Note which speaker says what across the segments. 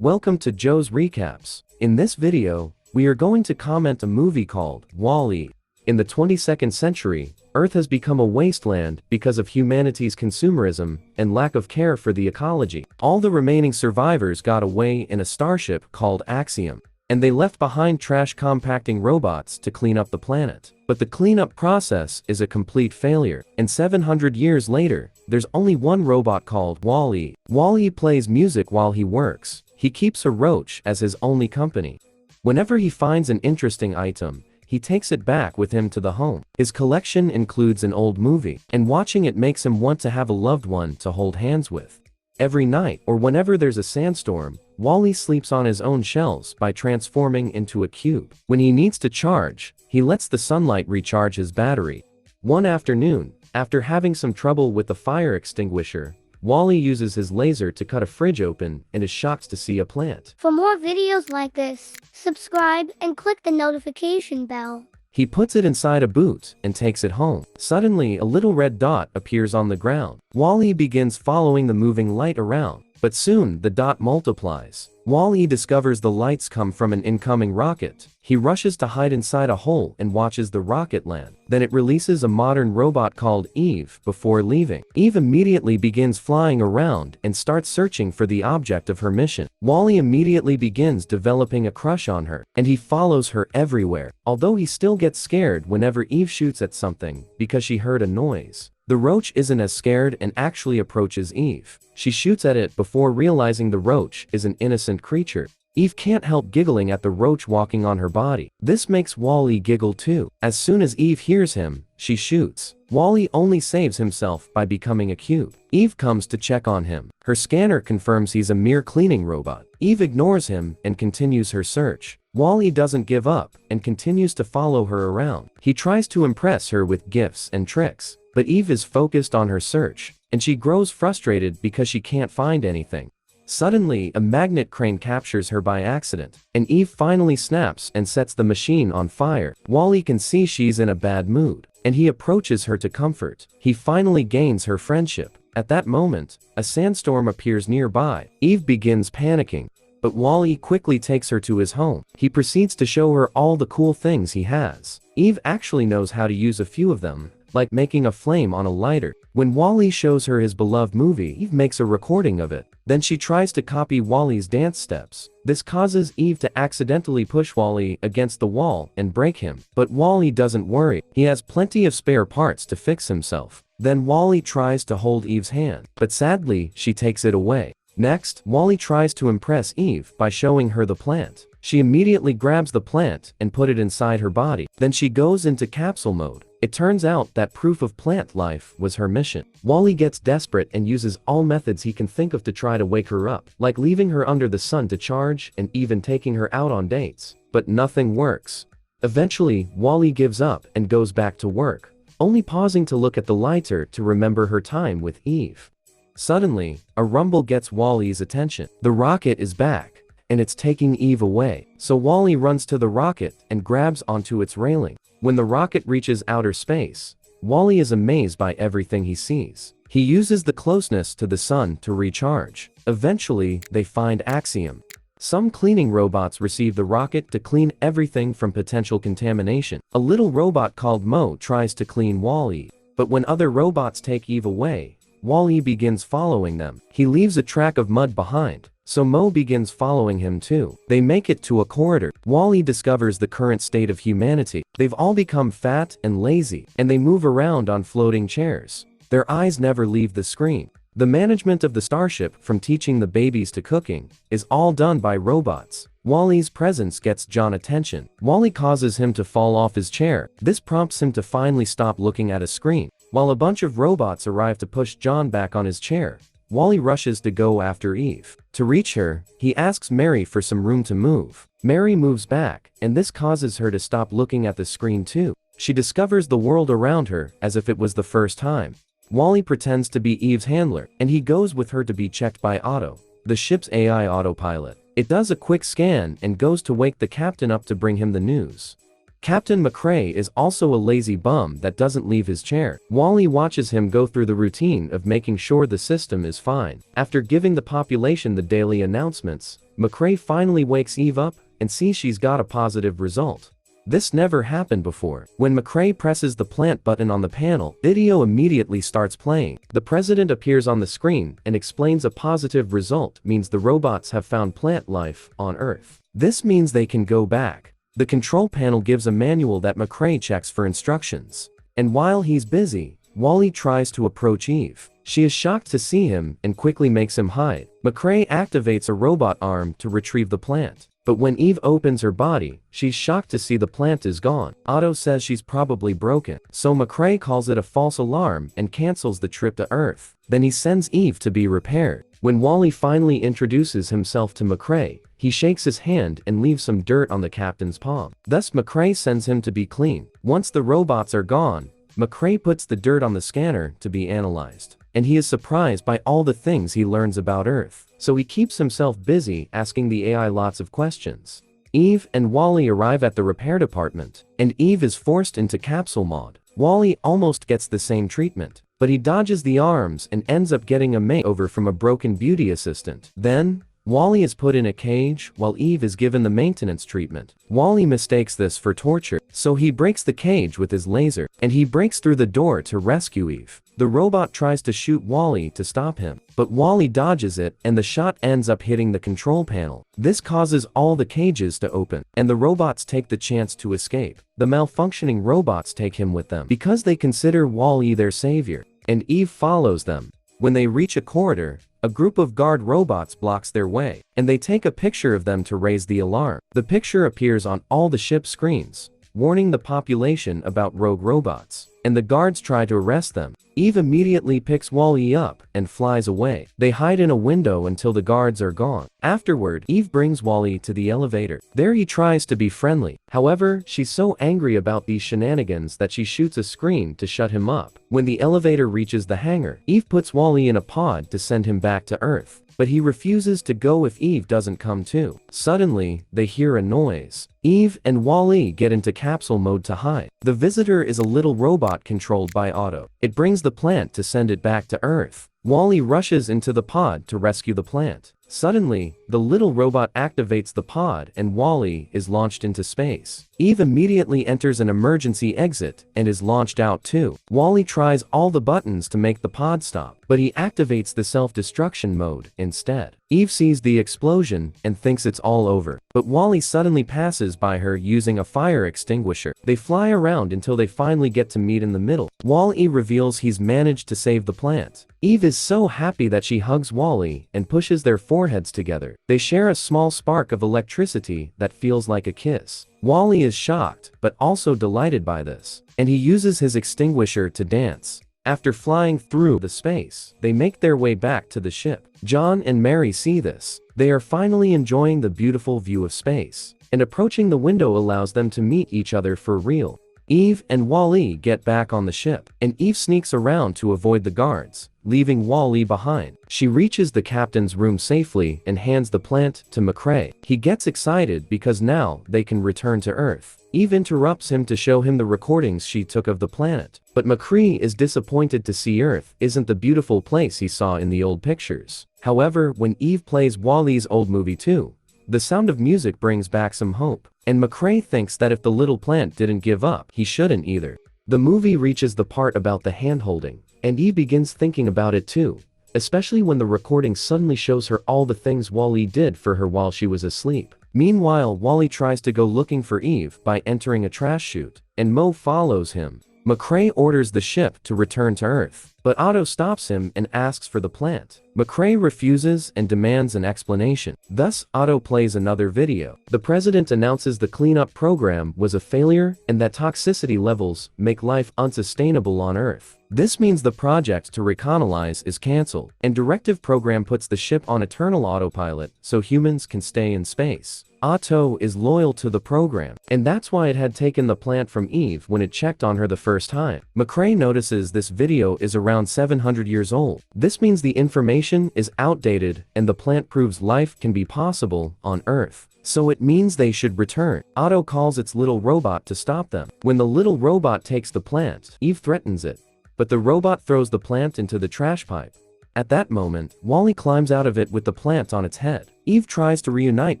Speaker 1: Welcome to Joe's Recaps. In this video, we are going to comment a movie called Wall-E. In the 22nd century, Earth has become a wasteland because of humanity's consumerism and lack of care for the ecology. All the remaining survivors got away in a starship called Axiom, and they left behind trash compacting robots to clean up the planet. But the cleanup process is a complete failure, and 700 years later, there's only one robot called Wall-E. Wall-E plays music while he works. He keeps a roach as his only company. Whenever he finds an interesting item, he takes it back with him to the home. His collection includes an old movie, and watching it makes him want to have a loved one to hold hands with. Every night, or whenever there's a sandstorm, Wall-E sleeps on his own shells by transforming into a cube. When he needs to charge, he lets the sunlight recharge his battery. One afternoon, after having some trouble with the fire extinguisher, Wall-E uses his laser to cut a fridge open and is shocked to see a plant.
Speaker 2: For more videos like this, subscribe and click the notification bell.
Speaker 1: He puts it inside a boot and takes it home. Suddenly, a little red dot appears on the ground. Wall-E begins following the moving light around, but soon the dot multiplies. Wall-E discovers the lights come from an incoming rocket. He rushes to hide inside a hole and watches the rocket land. Then it releases a modern robot called Eve before leaving. Eve immediately begins flying around and starts searching for the object of her mission. Wall-E immediately begins developing a crush on her, and he follows her everywhere, although he still gets scared whenever Eve shoots at something because she heard a noise. The roach isn't as scared and actually approaches Eve. She shoots at it before realizing the roach is an innocent creature. Eve can't help giggling at the roach walking on her body. This makes Wall-E giggle too. As soon as Eve hears him, she shoots. Wall-E only saves himself by becoming a cube. Eve comes to check on him. Her scanner confirms he's a mere cleaning robot. Eve ignores him and continues her search. Wall-E doesn't give up and continues to follow her around. He tries to impress her with gifts and tricks, but Eve is focused on her search, and she grows frustrated because she can't find anything. Suddenly, a magnet crane captures her by accident, and Eve finally snaps and sets the machine on fire. Wall-E can see she's in a bad mood, and he approaches her to comfort. He finally gains her friendship. At that moment, a sandstorm appears nearby. Eve begins panicking, but Wall-E quickly takes her to his home. He proceeds to show her all the cool things he has. Eve actually knows how to use a few of them, like making a flame on a lighter. When Wall-E shows her his beloved movie, Eve makes a recording of it. Then she tries to copy Wall-E's dance steps. This causes Eve to accidentally push Wall-E against the wall and break him. But Wall-E doesn't worry. He has plenty of spare parts to fix himself. Then Wall-E tries to hold Eve's hand, but sadly, she takes it away. Next, Wall-E tries to impress Eve by showing her the plant. She immediately grabs the plant and put it inside her body. Then she goes into capsule mode. It turns out that proof of plant life was her mission. Wall-E gets desperate and uses all methods he can think of to try to wake her up, like leaving her under the sun to charge and even taking her out on dates. But nothing works. Eventually, Wall-E gives up and goes back to work, only pausing to look at the lighter to remember her time with Eve. Suddenly, a rumble gets Wall-E's attention. The rocket is back, and it's taking Eve away. So Wall-E runs to the rocket and grabs onto its railing. When the rocket reaches outer space, Wall-E is amazed by everything he sees. He uses the closeness to the sun to recharge. Eventually, they find Axiom. Some cleaning robots receive the rocket to clean everything from potential contamination. A little robot called Mo tries to clean Wall-E, but when other robots take Eve away, Wall-E begins following them. He leaves a track of mud behind, so Mo begins following him too. They make it to a corridor. Wall-E discovers the current state of humanity. They've all become fat and lazy, and they move around on floating chairs. Their eyes never leave the screen. The management of the starship, from teaching the babies to cooking, is all done by robots. Wall-E's presence gets John attention. Wall-E causes him to fall off his chair. This prompts him to finally stop looking at a screen. While a bunch of robots arrive to push John back on his chair, Wall-E rushes to go after Eve. To reach her, he asks Mary for some room to move. Mary moves back, and this causes her to stop looking at the screen too. She discovers the world around her as if it was the first time. Wall-E pretends to be Eve's handler, and he goes with her to be checked by Otto, the ship's AI autopilot. It does a quick scan and goes to wake the captain up to bring him the news. Captain McCrae is also a lazy bum that doesn't leave his chair. Wally watches him go through the routine of making sure the system is fine. After giving the population the daily announcements, McCrae finally wakes Eve up and sees she's got a positive result. This never happened before. When McCrae presses the plant button on the panel, video immediately starts playing. The president appears on the screen and explains a positive result means the robots have found plant life on Earth. This means they can go back. The control panel gives a manual that McCrae checks for instructions. And while he's busy, Wally tries to approach Eve. She is shocked to see him and quickly makes him hide. McCrae activates a robot arm to retrieve the plant. But when Eve opens her body, she's shocked to see the plant is gone. Otto says she's probably broken, so McCrae calls it a false alarm and cancels the trip to Earth. Then he sends Eve to be repaired. When Wally finally introduces himself to McCrae, he shakes his hand and leaves some dirt on the captain's palm. Thus McCrae sends him to be clean. Once the robots are gone, McCrae puts the dirt on the scanner to be analyzed. And he is surprised by all the things he learns about Earth. So he keeps himself busy asking the AI lots of questions. Eve and Wally arrive at the repair department, and Eve is forced into capsule mode. Wally almost gets the same treatment, but he dodges the arms and ends up getting a makeover from a broken beauty assistant. Then, Wally is put in a cage while Eve is given the maintenance treatment. Wally mistakes this for torture, so he breaks the cage with his laser, and he breaks through the door to rescue Eve. The robot tries to shoot Wally to stop him, but Wally dodges it and the shot ends up hitting the control panel. This causes all the cages to open, and the robots take the chance to escape. The malfunctioning robots take him with them because they consider Wally their savior, and Eve follows them. When they reach a corridor, a group of guard robots blocks their way, and they take a picture of them to raise the alarm. The picture appears on all the ship screens, warning the population about rogue robots, and the guards try to arrest them. Eve immediately picks Wally up and flies away. They hide in a window until the guards are gone. Afterward, Eve brings Wally to the elevator. There he tries to be friendly. However, she's so angry about these shenanigans that she shoots a screen to shut him up. When the elevator reaches the hangar, Eve puts Wally in a pod to send him back to Earth. But he refuses to go if Eve doesn't come too. Suddenly, they hear a noise. Eve and Wally get into capsule mode to hide. The visitor is a little robot controlled by Otto. It brings the plant to send it back to Earth. Wally rushes into the pod to rescue the plant. Suddenly, the little robot activates the pod and Wally is launched into space. Eve immediately enters an emergency exit and is launched out too. Wally tries all the buttons to make the pod stop, but he activates the self-destruction mode instead. Eve sees the explosion and thinks it's all over, but Wally suddenly passes by her using a fire extinguisher. They fly around until they finally get to meet in the middle. Wally reveals he's managed to save the plant. Eve is so happy that she hugs Wally and pushes their foreheads together. They share a small spark of electricity that feels like a kiss. Wally is shocked, but also delighted by this, and he uses his extinguisher to dance. After flying through the space, they make their way back to the ship. John and Mary see this. They are finally enjoying the beautiful view of space, and approaching the window allows them to meet each other for real. Eve and Wally get back on the ship, and Eve sneaks around to avoid the guards, leaving Wally behind. She reaches the captain's room safely and hands the plant to McCrae. He gets excited because now they can return to Earth. Eve interrupts him to show him the recordings she took of the planet, but McCrae is disappointed to see Earth isn't the beautiful place he saw in the old pictures. However, when Eve plays Wally's old movie too, the sound of music brings back some hope, and McCrae thinks that if the little plant didn't give up, he shouldn't either. The movie reaches the part about the hand-holding, and Eve begins thinking about it too, especially when the recording suddenly shows her all the things Wally did for her while she was asleep. Meanwhile, Wally tries to go looking for Eve by entering a trash chute, and Mo follows him. McCrae orders the ship to return to Earth, but Otto stops him and asks for the plant. McCrae refuses and demands an explanation. Thus, Otto plays another video. The president announces the cleanup program was a failure and that toxicity levels make life unsustainable on Earth. This means the project to recolonize is cancelled, and directive program puts the ship on eternal autopilot so humans can stay in space. Otto is loyal to the program, and that's why it had taken the plant from Eve when it checked on her the first time. McCrae notices this video is around 700 years old. This means the information is outdated and the plant proves life can be possible on Earth. So it means they should return. Otto calls its little robot to stop them. When the little robot takes the plant, Eve threatens it, but the robot throws the plant into the trash pipe. At that moment, Wally climbs out of it with the plant on its head. Eve tries to reunite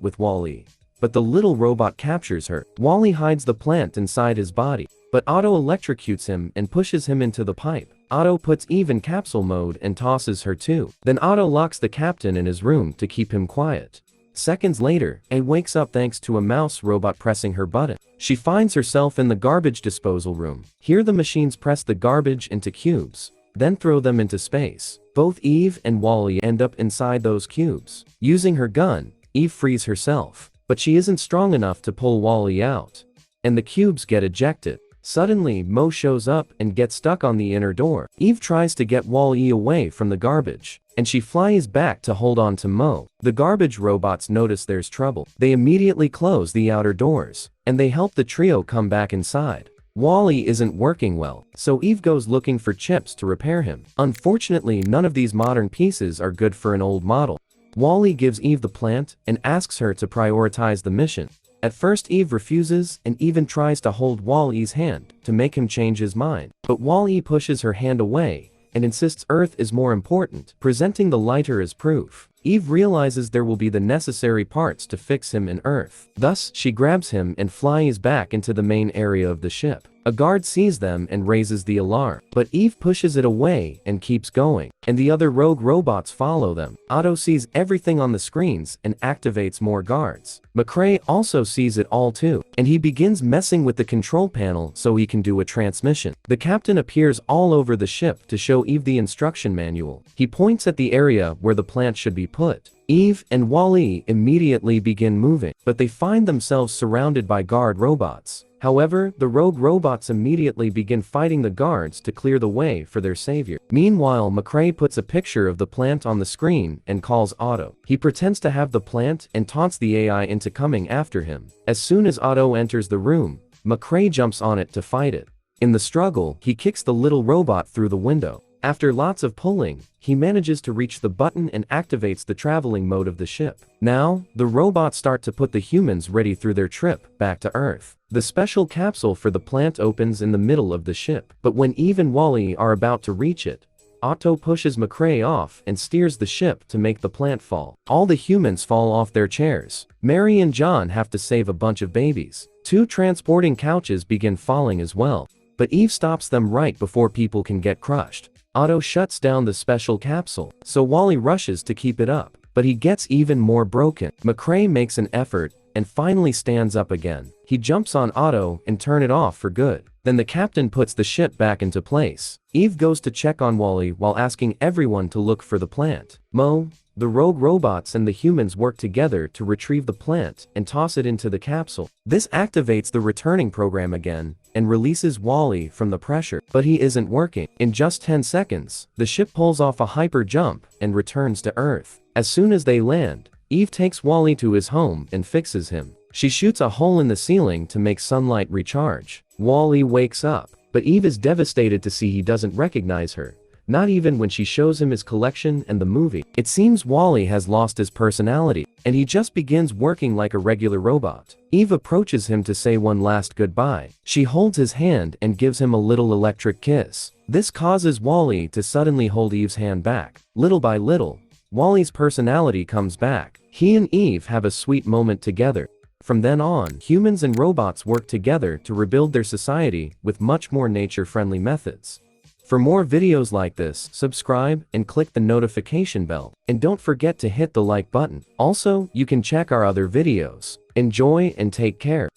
Speaker 1: with Wally, but the little robot captures her. Wally hides the plant inside his body, but Otto electrocutes him and pushes him into the pipe. Otto puts Eve in capsule mode and tosses her too. Then Otto locks the captain in his room to keep him quiet. Seconds later, A wakes up thanks to a mouse robot pressing her button. She finds herself in the garbage disposal room. Here the machines press the garbage into cubes, then throw them into space. Both Eve and Wally end up inside those cubes. Using her gun, Eve frees herself, but she isn't strong enough to pull Wally out, and the cubes get ejected. Suddenly, Mo shows up and gets stuck on the inner door. Eve tries to get Wall-E away from the garbage, and she flies back to hold on to Mo. The garbage robots notice there's trouble. They immediately close the outer doors, and they help the trio come back inside. Wall-E isn't working well, so Eve goes looking for chips to repair him. Unfortunately, none of these modern pieces are good for an old model. Wall-E gives Eve the plant and asks her to prioritize the mission. At first Eve refuses and even tries to hold Wall-E's hand to make him change his mind. But Wall-E pushes her hand away and insists Earth is more important, presenting the lighter as proof. Eve realizes there will be the necessary parts to fix him in Earth. Thus, she grabs him and flies back into the main area of the ship. A guard sees them and raises the alarm, but Eve pushes it away and keeps going, and the other rogue robots follow them. Otto sees everything on the screens and activates more guards. McCrae also sees it all too, and he begins messing with the control panel so he can do a transmission. The captain appears all over the ship to show Eve the instruction manual. He points at the area where the plant should be put. Eve and Wall-E immediately begin moving, but they find themselves surrounded by guard robots. However, the rogue robots immediately begin fighting the guards to clear the way for their savior. Meanwhile, McCrae puts a picture of the plant on the screen and calls Otto. He pretends to have the plant and taunts the AI into coming after him. As soon as Otto enters the room, McCrae jumps on it to fight it. In the struggle, he kicks the little robot through the window. After lots of pulling, he manages to reach the button and activates the traveling mode of the ship. Now, the robots start to put the humans ready through their trip back to Earth. The special capsule for the plant opens in the middle of the ship, but when Eve and Wall-E are about to reach it, Otto pushes McCrae off and steers the ship to make the plant fall. All the humans fall off their chairs. Mary and John have to save a bunch of babies. 2 transporting couches begin falling as well, but Eve stops them right before people can get crushed. Otto shuts down the special capsule, so Wall-E rushes to keep it up, but he gets even more broken. McCrae makes an effort and finally stands up again. He jumps on Otto and turns it off for good. Then the captain puts the ship back into place. Eve goes to check on Wall-E while asking everyone to look for the plant. Mo, the rogue robots and the humans work together to retrieve the plant and toss it into the capsule. This activates the returning program again and releases Wall-E from the pressure, but he isn't working. In just 10 seconds, the ship pulls off a hyper jump and returns to Earth. As soon as they land, Eve takes Wall-E to his home and fixes him. She shoots a hole in the ceiling to make sunlight recharge. Wall-E wakes up, but Eve is devastated to see he doesn't recognize her, not even when she shows him his collection and the movie. It seems Wall-E has lost his personality, and he just begins working like a regular robot. Eve approaches him to say one last goodbye. She holds his hand and gives him a little electric kiss. This causes Wall-E to suddenly hold Eve's hand back. Little by little, Wall-E's personality comes back. He and Eve have a sweet moment together. From then on, humans and robots work together to rebuild their society with much more nature-friendly methods. For more videos like this, subscribe and click the notification bell. And don't forget to hit the like button. Also, you can check our other videos. Enjoy and take care.